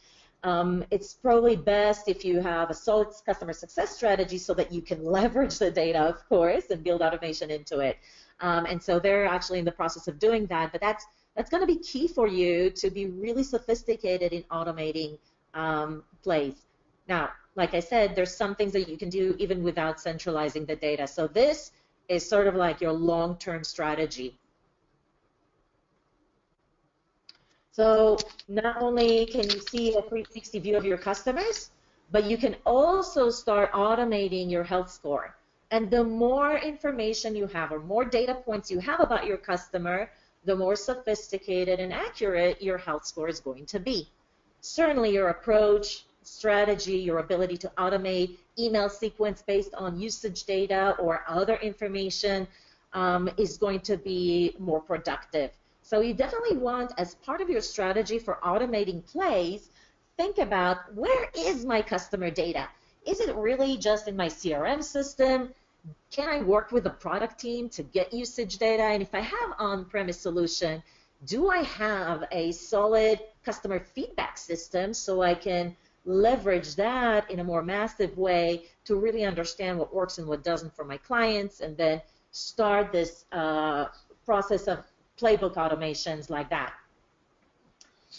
It's probably best if you have a solid customer success strategy so that you can leverage the data, of course, and build automation into it. And so they're actually in the process of doing that, but that's going to be key for you to be really sophisticated in automating plays. Now, like I said, there's some things that you can do even without centralizing the data. So this is sort of like your long-term strategy. So not only can you see a 360 view of your customers, but you can also start automating your health score. And the more information you have or more data points you have about your customer, the more sophisticated and accurate your health score is going to be. Certainly your approach, strategy, your ability to automate email sequence based on usage data or other information is going to be more productive. So you definitely want, as part of your strategy for automating plays, think about, where is my customer data? Is it really just in my CRM system? Can I work with the product team to get usage data? And if I have on-premise solution, do I have a solid customer feedback system so I can leverage that in a more massive way to really understand what works and what doesn't for my clients, and then start this process of playbook automations like that.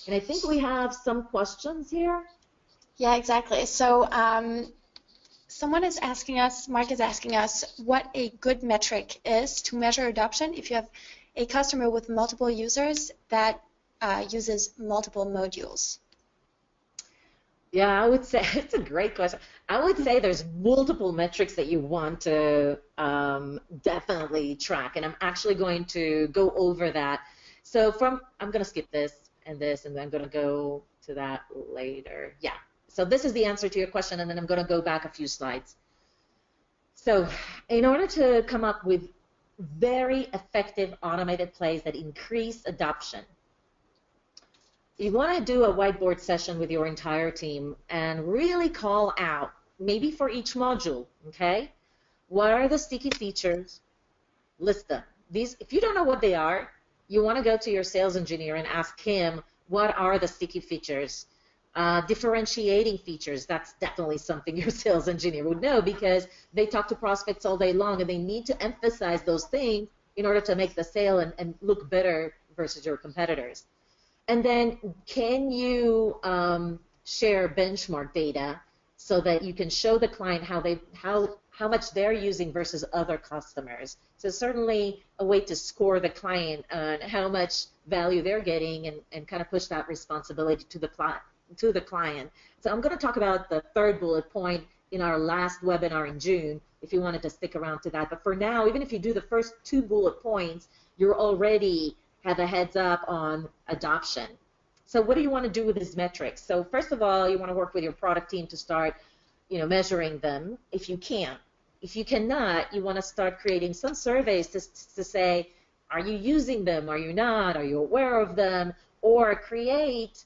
And I think we have some questions here. Yeah, exactly. So someone is asking us, Mark is asking us, what a good metric is to measure adoption if you have a customer with multiple users that uses multiple modules. Yeah, I would say it's a great question. I would say there's multiple metrics that you want to definitely track, and I'm actually going to go over that. So I'm going to skip this, and then I'm going to go to that later. Yeah. So this is the answer to your question, and then I'm going to go back a few slides. So in order to come up with very effective automated plays that increase adoption, you want to do a whiteboard session with your entire team and really call out, maybe for each module, okay? What are the sticky features? List them. These, if you don't know what they are, you want to go to your sales engineer and ask him, what are the sticky features? Differentiating features, that's definitely something your sales engineer would know, because they talk to prospects all day long and they need to emphasize those things in order to make the sale and look better versus your competitors. And then can you share benchmark data so that you can show the client how much they're using versus other customers? So certainly a way to score the client on how much value they're getting, and kind of push that responsibility to the client. So I'm going to talk about the third bullet point in our last webinar in June, if you wanted to stick around to that. But for now, even if you do the first 2 bullet points, you're already have a heads up on adoption. So what do you want to do with these metrics? So first of all, you want to work with your product team to start, measuring them if you can. If you cannot, you want to start creating some surveys to say, are you using them? Are you not? Are you aware of them? Or create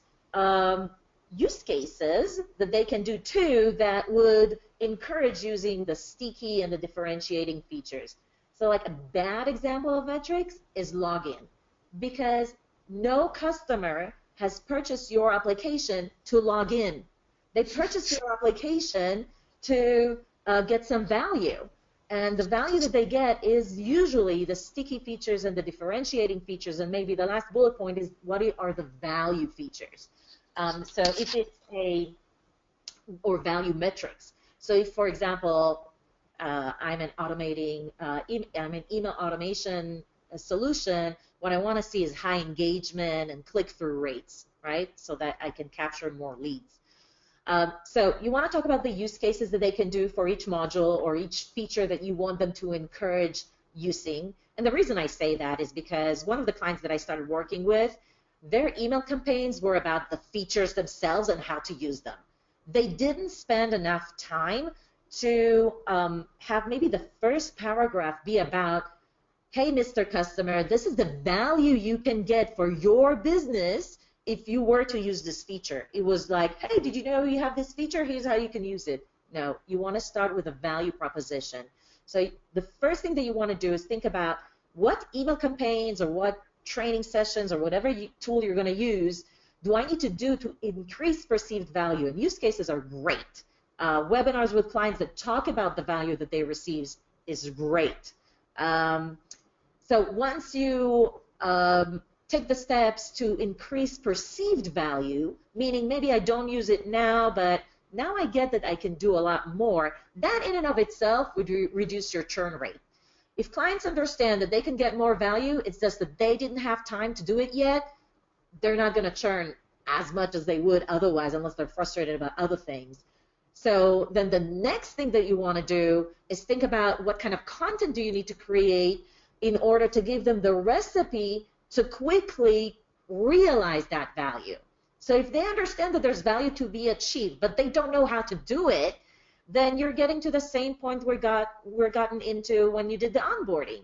use cases that they can do too that would encourage using the sticky and the differentiating features. So like a bad example of metrics is login, because no customer has purchased your application to log in. They purchased your application to get some value. And the value that they get is usually the sticky features and the differentiating features. And maybe the last bullet point is, what are the value features? So if it's or value metrics. So if, for example, I'm an email automation solution, what I want to see is high engagement and click-through rates, right? So that I can capture more leads. So you want to talk about the use cases that they can do for each module or each feature that you want them to encourage using. And the reason I say that is because one of the clients that I started working with, their email campaigns were about the features themselves and how to use them. They didn't spend enough time to have maybe the first paragraph be about, hey, Mr. Customer, this is the value you can get for your business if you were to use this feature. It was like, hey, did you know you have this feature? Here's how you can use it. No, you want to start with a value proposition. So the first thing that you want to do is think about what email campaigns or what training sessions or whatever tool you're going to use do I need to do to increase perceived value? And use cases are great. Webinars with clients that talk about the value that they receive is great. So once you take the steps to increase perceived value, meaning maybe I don't use it now, but now I get that I can do a lot more, that in and of itself would reduce your churn rate. If clients understand that they can get more value, it's just that they didn't have time to do it yet, they're not going to churn as much as they would otherwise, unless they're frustrated about other things. So then the next thing that you want to do is think about what kind of content do you need to create in order to give them the recipe to quickly realize that value. So if they understand that there's value to be achieved, but they don't know how to do it, then you're getting to the same point we're gotten into when you did the onboarding.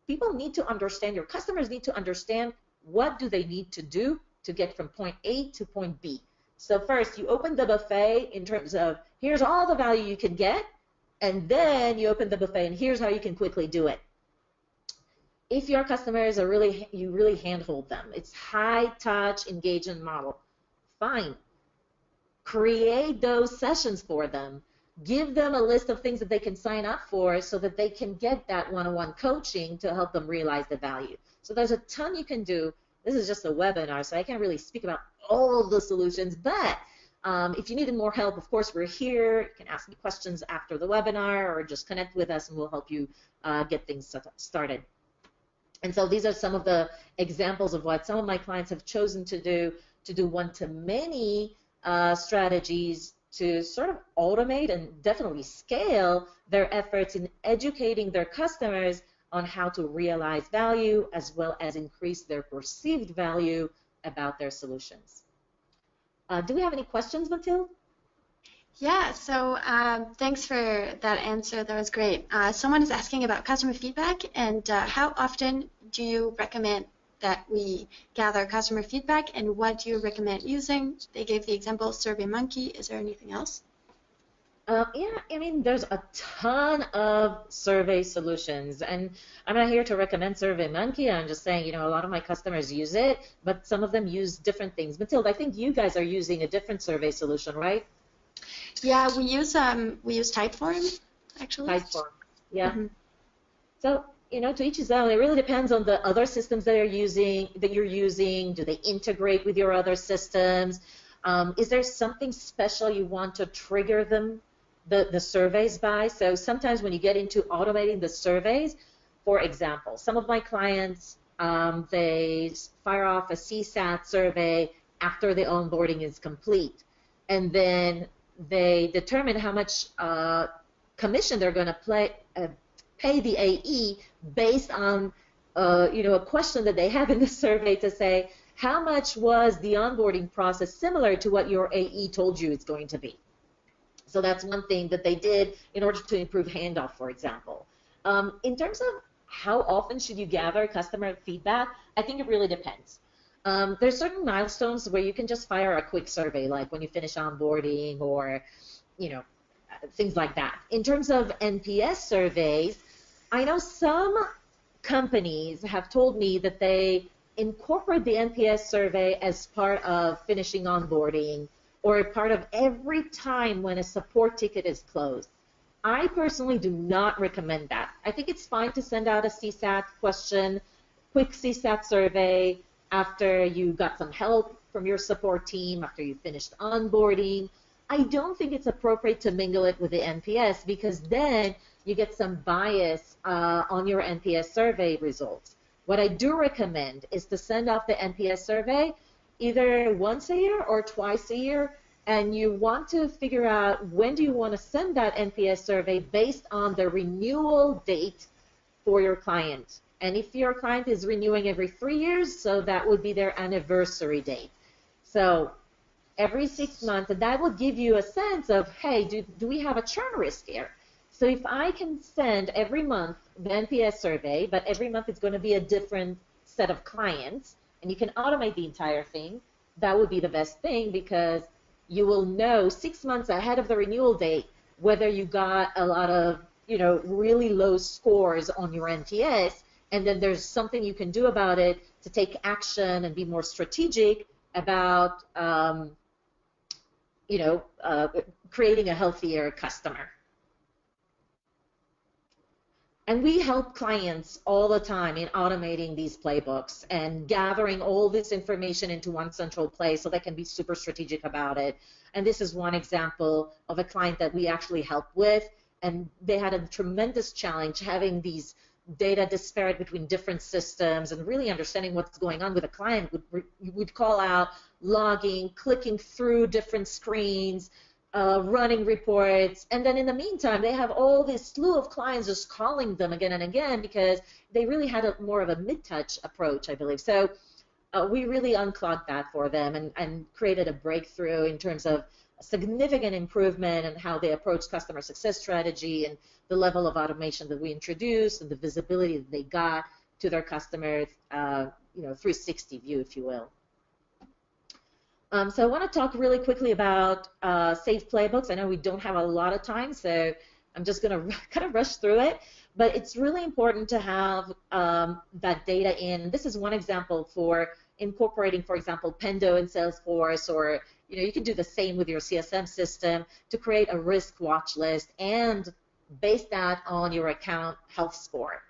People need to understand, your customers need to understand, what do they need to do to get from point A to point B. So first, you open the buffet in terms of here's all the value you can get, and then you open the buffet and here's how you can quickly do it. If your customers are you really handhold them, it's high touch engagement model, fine. Create those sessions for them. Give them a list of things that they can sign up for so that they can get that one-on-one coaching to help them realize the value. So there's a ton you can do. This is just a webinar, so I can't really speak about all of the solutions, but if you needed more help, of course, we're here. You can ask me questions after the webinar or just connect with us and we'll help you get things started. And so these are some of the examples of what some of my clients have chosen to do one-to-many strategies to sort of automate and definitely scale their efforts in educating their customers on how to realize value as well as increase their perceived value about their solutions. Do we have any questions, Mathilde? Yeah, so thanks for that answer. That was great. Someone is asking about customer feedback and how often do you recommend that we gather customer feedback and what do you recommend using? They gave the example SurveyMonkey. Is there anything else? Yeah, I mean, there's a ton of survey solutions, and I'm not here to recommend SurveyMonkey. I'm just saying, a lot of my customers use it, but some of them use different things. Mathilde, I think you guys are using a different survey solution, right? Yeah, we use Typeform, actually. Typeform, yeah. Mm-hmm. So, to each his own. It really depends on the other systems that you're using. Do they integrate with your other systems? Is there something special you want to trigger the surveys by? So sometimes when you get into automating the surveys, for example, some of my clients, they fire off a CSAT survey after the onboarding is complete. And then they determine how much commission they're going to pay the AE based on a question that they have in the survey to say, how much was the onboarding process similar to what your AE told you it's going to be? So that's one thing that they did in order to improve handoff, for example. In terms of how often should you gather customer feedback, I think it really depends. There's certain milestones where you can just fire a quick survey, like when you finish onboarding or, things like that. In terms of NPS surveys, I know some companies have told me that they incorporate the NPS survey as part of finishing onboarding or part of every time when a support ticket is closed. I personally do not recommend that. I think it's fine to send out a CSAT question, quick CSAT survey after you got some help from your support team, after you finished onboarding. I don't think it's appropriate to mingle it with the NPS because then you get some bias on your NPS survey results. What I do recommend is to send off the NPS survey either once a year or twice a year, and you want to figure out when do you want to send that NPS survey based on the renewal date for your client. And if your client is renewing every 3 years, so that would be their anniversary date. So every 6 months, and that will give you a sense of, hey, do we have a churn risk here? So if I can send every month the NPS survey, but every month it's going to be a different set of clients, and you can automate the entire thing, that would be the best thing because you will know 6 months ahead of the renewal date whether you got a lot of, really low scores on your NPS, and then there's something you can do about it to take action and be more strategic about, creating a healthier customer. And we help clients all the time in automating these playbooks and gathering all this information into one central place so they can be super strategic about it. And this is one example of a client that we actually helped with, and they had a tremendous challenge having these data disparate between different systems and really understanding what's going on with a client. Would call out logging, clicking through different screens, running reports, and then in the meantime they have all this slew of clients just calling them again and again because they really had more of a mid-touch approach, I believe. So we really unclogged that for them and created a breakthrough in terms of a significant improvement in how they approach customer success strategy and the level of automation that we introduced and the visibility that they got to their customers, 360 view, if you will. So I want to talk really quickly about saved playbooks. I know we don't have a lot of time, so I'm just going to kind of rush through it. But it's really important to have that data in. This is one example for incorporating, for example, Pendo in Salesforce, or you can do the same with your CSM system to create a risk watch list and base that on your account health score.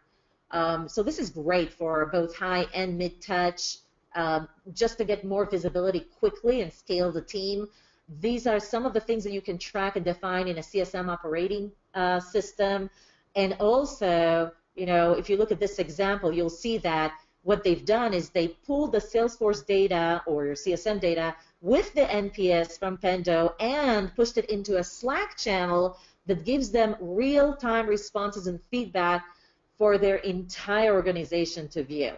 So this is great for both high and mid-touch, just to get more visibility quickly and scale the team. These are some of the things that you can track and define in a CSM operating system. And also, if you look at this example, you'll see that what they've done is they pulled the Salesforce data or your CSM data with the NPS from Pendo and pushed it into a Slack channel that gives them real-time responses and feedback for their entire organization to view.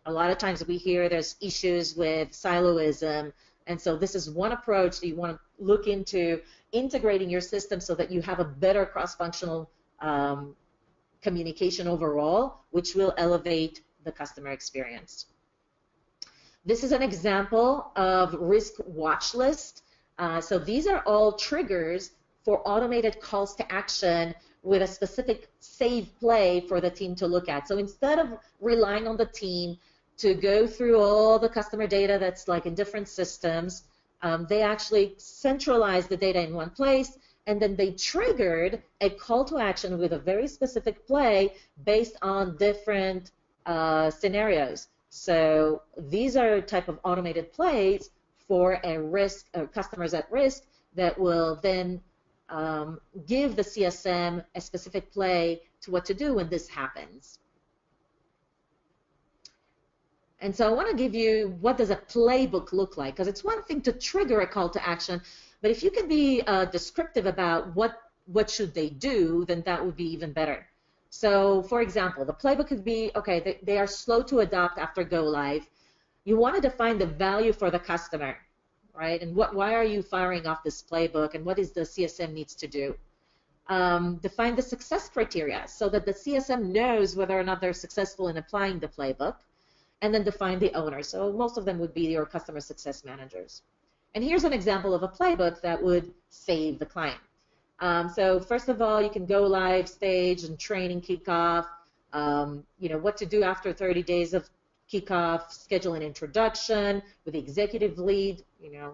A lot of times we hear there's issues with siloism, and so this is one approach that you want to look into integrating your system so that you have a better cross-functional communication overall, which will elevate the customer experience. This is an example of risk watch list. So these are all triggers for automated calls to action with a specific save play for the team to look at. So instead of relying on the team to go through all the customer data that's like in different systems, they actually centralized the data in one place, and then they triggered a call to action with a very specific play based on different scenarios. So these are a type of automated plays for a risk, customers at risk, that will then give the CSM a specific play to what to do when this happens. And so I want to give you what does a playbook look like, because it's one thing to trigger a call to action, but if you can be descriptive about what should they do, then that would be even better. So for example, the playbook could be, okay, they are slow to adopt after go live. You want to define the value for the customer, right? And why are you firing off this playbook, and what is the CSM needs to do? Define the success criteria so that the CSM knows whether or not they're successful in applying the playbook, and then define the owner. So most of them would be your customer success managers. And here's an example of a playbook that would save the client. So first of all, you can go live stage and training kickoff, what to do after 30 days of kickoff, schedule an introduction with the executive lead,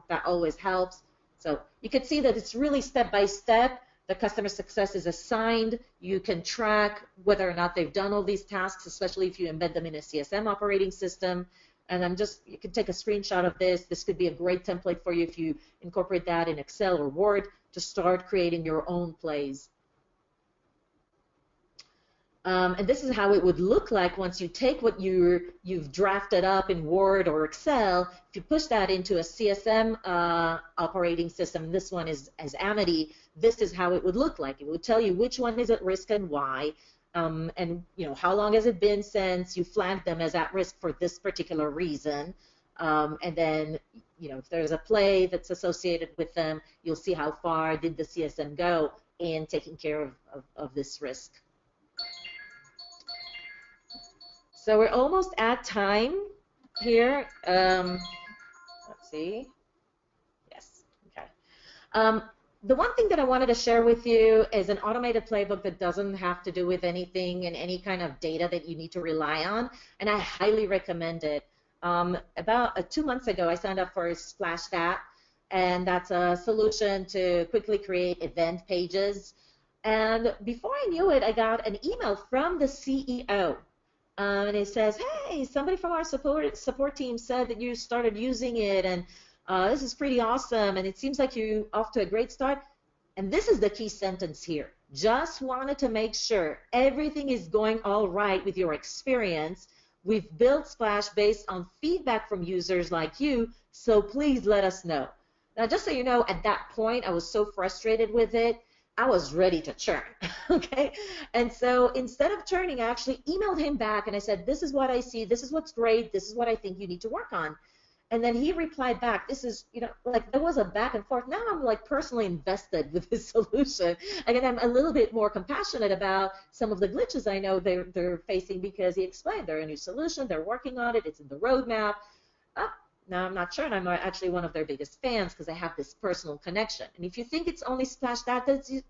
that always helps. So you can see that it's really step by step. The customer success is assigned. You can track whether or not they've done all these tasks, especially if you embed them in a CSM operating system. And you can take a screenshot of this. This could be a great template for you if you incorporate that in Excel or Word to start creating your own plays. And this is how it would look like once you take what you've drafted up in Word or Excel. If you push that into a CSM operating system, this one is as Amity, this is how it would look like. It would tell you which one is at risk and why, and how long has it been since you flagged them as at risk for this particular reason. And then if there's a play that's associated with them, you'll see how far did the CSM go in taking care of this risk. So we're almost at time here. Let's see. Yes. Okay. The one thing that I wanted to share with you is an automated playbook that doesn't have to do with anything and any kind of data that you need to rely on, and I highly recommend it. About 2 months ago, I signed up for Splash That, and that's a solution to quickly create event pages. And before I knew it, I got an email from the CEO. And it says, hey, somebody from our support team said that you started using it, and this is pretty awesome, and it seems like you're off to a great start. And this is the key sentence here. Just wanted to make sure everything is going all right with your experience. We've built Splash based on feedback from users like you, so please let us know. Now, just so you know, at that point, I was so frustrated with it, I was ready to churn, okay? And so instead of churning, I actually emailed him back and I said, this is what I see, this is what's great, this is what I think you need to work on. And then he replied back, this is, like there was a back and forth. Now I'm like personally invested with this solution. Again, I'm a little bit more compassionate about some of the glitches I know they're facing, because he explained they're a new solution, they're working on it, it's in the roadmap. Now, I'm not sure, and I'm actually one of their biggest fans because I have this personal connection. And if you think it's only Splashdot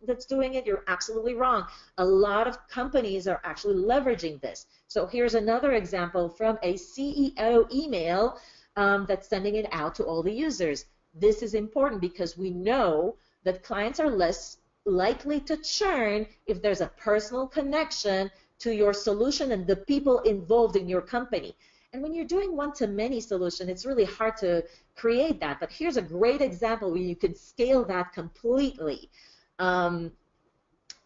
that's doing it, you're absolutely wrong. A lot of companies are actually leveraging this. So here's another example from a CEO email that's sending it out to all the users. This is important because we know that clients are less likely to churn if there's a personal connection to your solution and the people involved in your company. And when you're doing one-to-many solution, it's really hard to create that. But here's a great example where you could scale that completely. I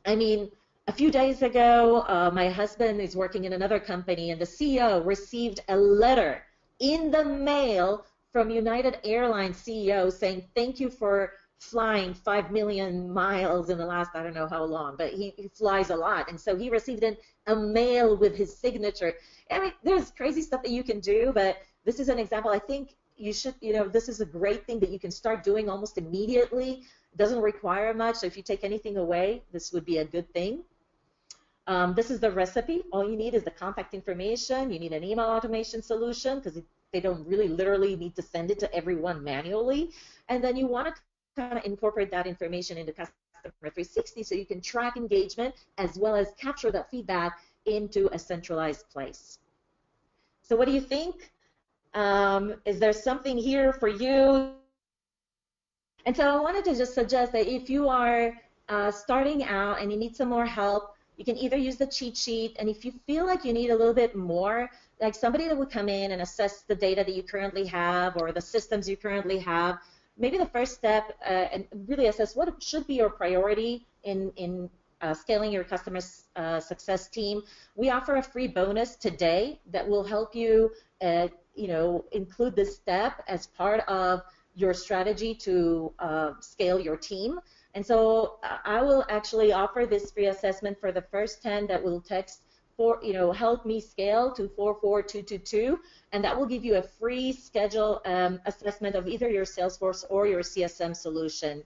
mean, a few days ago, my husband is working in another company, and the CEO received a letter in the mail from United Airlines CEO saying, thank you for flying 5 million miles in the last, I don't know how long, but he flies a lot. And so he received a mail with his signature. I mean, there's crazy stuff that you can do, but this is an example. I think you should, this is a great thing that you can start doing almost immediately. It doesn't require much. So if you take anything away, this would be a good thing. This is the recipe. All you need is the contact information. You need an email automation solution because they don't really literally need to send it to everyone manually. And then you want to kind of incorporate that information into Customer 360 so you can track engagement as well as capture that feedback into a centralized place. So what do you think? Is there something here for you? And so I wanted to just suggest that if you are starting out and you need some more help, you can either use the cheat sheet, and if you feel like you need a little bit more, like somebody that would come in and assess the data that you currently have or the systems you currently have, maybe the first step and really assess what should be your priority in scaling your customer success team. We offer a free bonus today that will help you, include this step as part of your strategy to scale your team. And so I will actually offer this free assessment for the first 10 that will text help me scale to 44222, and that will give you a free schedule assessment of either your Salesforce or your CSM solution.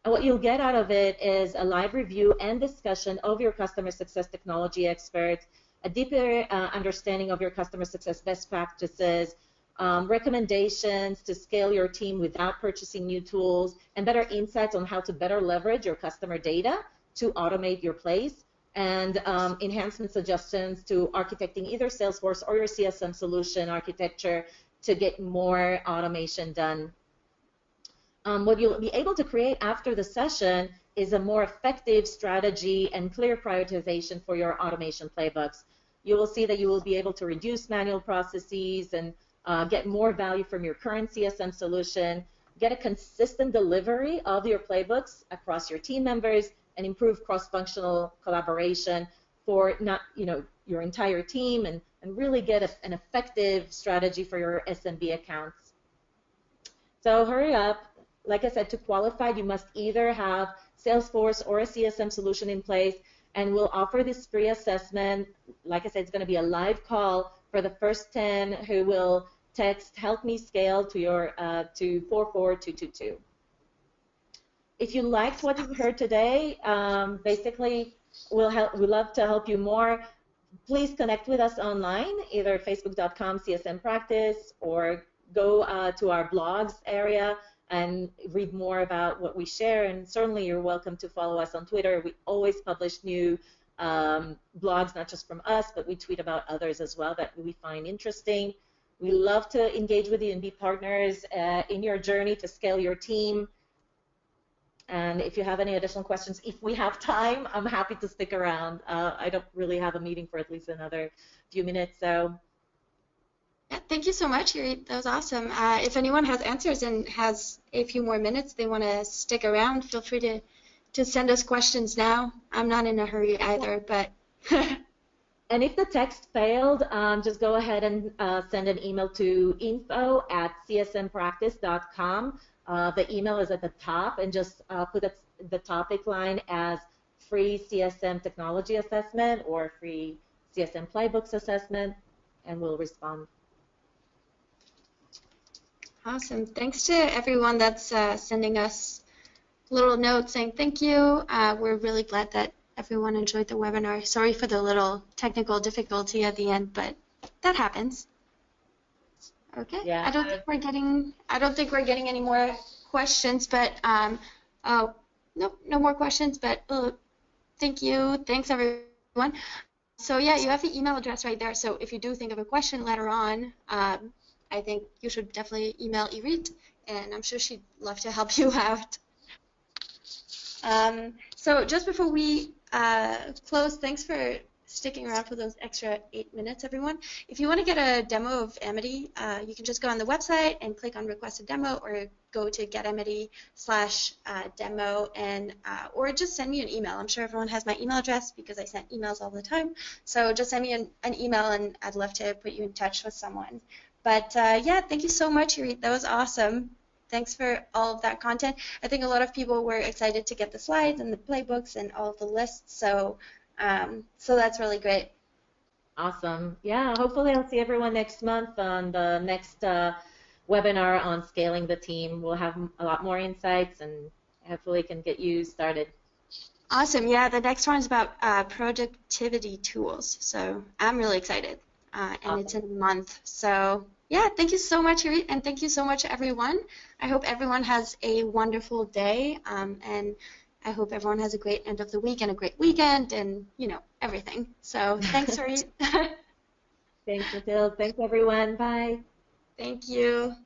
And what you'll get out of it is a live review and discussion of your customer success technology experts, a deeper understanding of your customer success best practices, recommendations to scale your team without purchasing new tools, and better insights on how to better leverage your customer data to automate your plays, and enhancement suggestions to architecting either Salesforce or your CSM solution architecture to get more automation done. What you'll be able to create after the session is a more effective strategy and clear prioritization for your automation playbooks. You will see that you will be able to reduce manual processes and get more value from your current CSM solution, get a consistent delivery of your playbooks across your team members, and improve cross-functional collaboration for your entire team, and really get an effective strategy for your SMB accounts. So hurry up. Like I said, to qualify, you must either have Salesforce or a CSM solution in place, and we'll offer this free assessment. Like I said, it's going to be a live call for the first 10 who will text "Help me scale" to your to 44222. If you liked what you've heard today, basically we'd love to help you more. Please connect with us online, either facebook.com CSM Practice, or go to our blogs area and read more about what we share. And certainly you're welcome to follow us on Twitter. We always publish new blogs, not just from us, but we tweet about others as well that we find interesting. We love to engage with you and be partners in your journey to scale your team. And if you have any additional questions, if we have time, I'm happy to stick around. I don't really have a meeting for at least another few minutes, so. Yeah, thank you so much, Irit. That was awesome. If anyone has answers and has a few more minutes, they want to stick around, feel free to send us questions now. I'm not in a hurry either, but. And if the text failed, just go ahead and send an email to info@csmpractice.com. The email is at the top, and just put the topic line as free CSM technology assessment or free CSM playbooks assessment, and we'll respond. Awesome. Thanks to everyone that's sending us little notes saying thank you. We're really glad that everyone enjoyed the webinar. Sorry for the little technical difficulty at the end, but that happens. Okay. Yeah. I don't think we're getting any more questions, but oh, no more questions, but thank you. Thanks everyone. So yeah, you have the email address right there. So if you do think of a question later on, I think you should definitely email Irit, and I'm sure she'd love to help you out. So just before we close, thanks for sticking around for those extra 8 minutes, everyone. If you want to get a demo of Amity, you can just go on the website and click on Request a Demo, or go to getamity/demo, and or just send me an email. I'm sure everyone has my email address because I send emails all the time. So just send me an email, and I'd love to put you in touch with someone. But yeah, thank you so much, Irit. That was awesome. Thanks for all of that content. I think a lot of people were excited to get the slides and the playbooks and all of the lists, so that's really great. Awesome. Yeah, hopefully I'll see everyone next month on the next webinar on scaling the team. We'll have a lot more insights and hopefully can get you started. Awesome. Yeah, the next one is about productivity tools, so I'm really excited, and Awesome. It's in a month. So yeah, thank you so much, Irit, and thank you so much, everyone. I hope everyone has a wonderful day, and I hope everyone has a great end of the week and a great weekend, and everything. So thanks, Irit. Thanks, Mathilde. Thanks, everyone. Bye. Thank you.